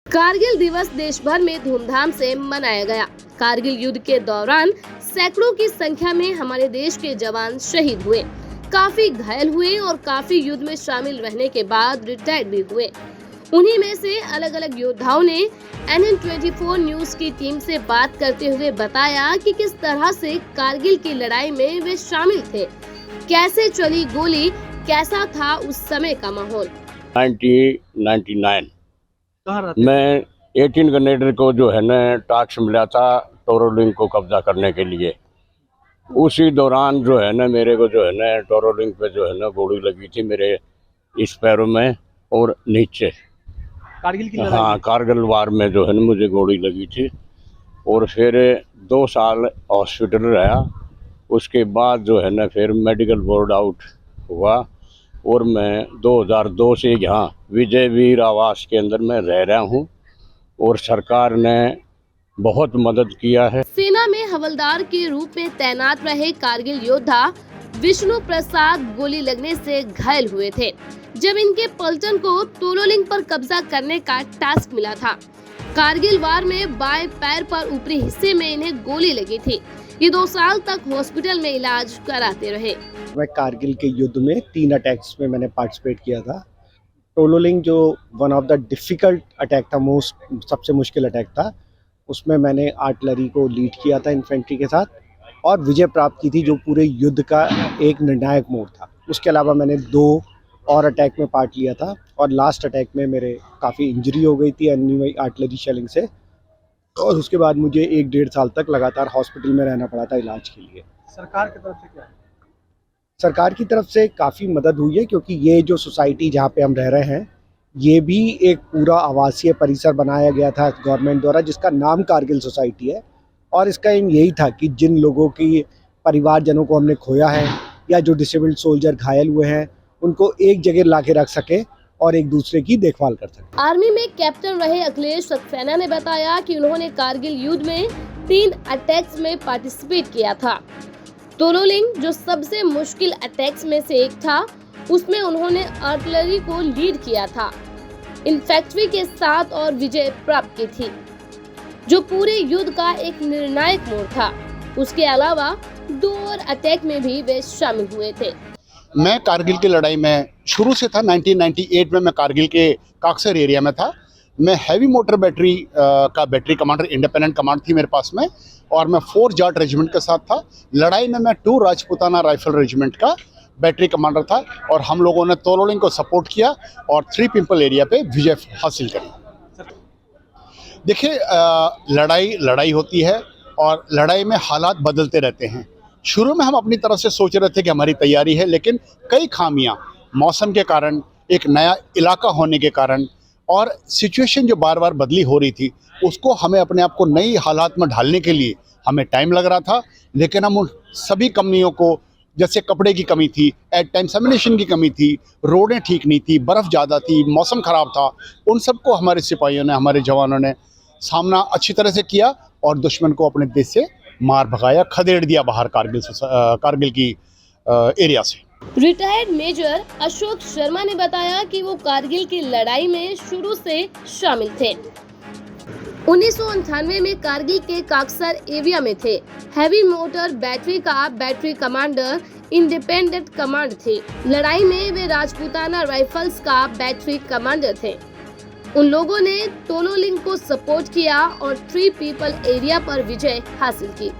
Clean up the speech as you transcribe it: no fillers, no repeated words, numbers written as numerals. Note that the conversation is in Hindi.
कारगिल दिवस देश भर में धूमधाम से मनाया गया। कारगिल युद्ध के दौरान सैकड़ों की संख्या में हमारे देश के जवान शहीद हुए, काफी घायल हुए और काफी युद्ध में शामिल रहने के बाद रिटायर्ड भी हुए। उन्हीं में से अलग अलग योद्धाओं ने NN24 न्यूज की टीम से बात करते हुए बताया कि किस तरह से कारगिल की लड़ाई में वे शामिल थे, कैसे चली गोली, कैसा था उस समय का माहौल। 1999 कहाँ रहते में 18 ग्रेनेडर को जो है ना टास्क मिला था टोरोलिंग को कब्जा करने के लिए। उसी दौरान जो है ना मेरे को जो है ना टोरोलिंग पे जो है ना गोली लगी थी मेरे इस पैरों में और नीचे। कारगिल की लड़ाई हाँ, में? कारगिल वार में जो है ना मुझे गोली लगी थी और फिर 2 साल हॉस्पिटल रहा। उसके बाद जो है ना फिर मेडिकल बोर्ड आउट हुआ और मैं 2002 से यहाँ विजय वीर आवास के अंदर मैं रह रहा हूँ और सरकार ने बहुत मदद किया है। सेना में हवलदार के रूप में तैनात रहे कारगिल योद्धा विष्णु प्रसाद गोली लगने से घायल हुए थे जब इनके पलटन को तोलोलिंग पर कब्जा करने का टास्क मिला था। कारगिल वार में बाएं पैर पर ऊपरी हिस्से में इन्हें गोली लगी थी। ये 2 साल तक हॉस्पिटल में इलाज कराते रहे। मैं कारगिल के युद्ध में 3 अटैक्स में मैंने पार्टिसिपेट किया था। टोलोलिंग जो one of the difficult attack था, सबसे मुश्किल अटैक था, उसमें मैंने आर्टिलरी को लीड किया था इन्फेंट्री के साथ और विजय प्राप्त की थी, जो पूरे युद्ध का एक निर्णायक मोड़ था। उसके अलावा मैंने 2 और अटैक में पार्ट लिया था और लास्ट अटैक में मेरे काफ़ी इंजरी हो गई थी एनिमी आर्टिलरी शेलिंग से और उसके बाद मुझे 1-1.5 साल तक लगातार हॉस्पिटल में रहना पड़ा था इलाज के लिए। सरकार की तरफ से क्या है? सरकार की तरफ से काफ़ी मदद हुई है क्योंकि ये जो सोसाइटी जहाँ पे हम रह रहे हैं, ये भी एक पूरा आवासीय परिसर बनाया गया था गवर्नमेंट द्वारा, जिसका नाम कारगिल सोसाइटी है और इसका एम यही था कि जिन लोगों की परिवारजनों को हमने खोया है या जो डिसेबल्ड सोल्जर घायल हुए हैं, उनको एक जगह ला के रख सके और एक दूसरे की देखभाल कर सके। आर्मी में कैप्टन रहे अखिलेश सक्सेना ने बताया कि उन्होंने कारगिल युद्ध में 3 अटैक्स में पार्टिसिपेट किया था। तोलोलिंग जो सबसे मुश्किल अटैक्स में से एक था, उसमें उन्होंने आर्टिलरी को लीड किया था, इन्फैक्ट्री के साथ और विजय प्राप्त की थी, जो पूरे युद्ध का एक निर्णायक मोड़ था। उसके अलावा 2 और अटैक में भी वे शामिल हुए थे। मैं कारगिल की लड़ाई में शुरू से था। 1998 में मैं कारगिल के काक्सर एरिया में था। मैं हैवी मोटर बैटरी का बैटरी कमांडर, इंडिपेंडेंट कमांड थी मेरे पास में और मैं 4 जाट रेजिमेंट के साथ था। लड़ाई में मैं 2 राजपूताना राइफल रेजिमेंट का बैटरी कमांडर था और हम लोगों ने तोलोलिंग को सपोर्ट किया और 3 पिंपल एरिया पे विजय हासिल करी। देखिए, लड़ाई होती है और लड़ाई में हालात बदलते रहते हैं। शुरू में हम अपनी तरफ से सोच रहे थे कि हमारी तैयारी है, लेकिन कई खामियां मौसम के कारण, एक नया इलाका होने के कारण और सिचुएशन जो बार बार बदली हो रही थी, उसको हमें अपने आप को नई हालात में ढालने के लिए हमें टाइम लग रहा था। लेकिन हम उन सभी कमियों को, जैसे कपड़े की कमी थी, एट टाइम्स एमिनेशन की कमी थी, रोडें ठीक नहीं थी, बर्फ़ ज़्यादा थी, मौसम ख़राब था, उन सबको हमारे सिपाहियों ने, हमारे जवानों ने सामना अच्छी तरह से किया और दुश्मन को अपने देश से मार भगाया, खदेड़ दिया बाहर कारगिल की एरिया से। रिटायर्ड मेजर अशोक शर्मा ने बताया कि वो कारगिल की लड़ाई में शुरू से शामिल थे। 1998 में कारगिल के काक्सर एरिया में थे। हैवी मोटर बैटरी का बैटरी कमांडर, इंडिपेंडेंट कमांड थे। लड़ाई में वे राजपूताना राइफल्स का बैटरी कमांडर थे। उन लोगों ने तोलोलिंग को सपोर्ट किया और 3 पीपल एरिया पर विजय हासिल की।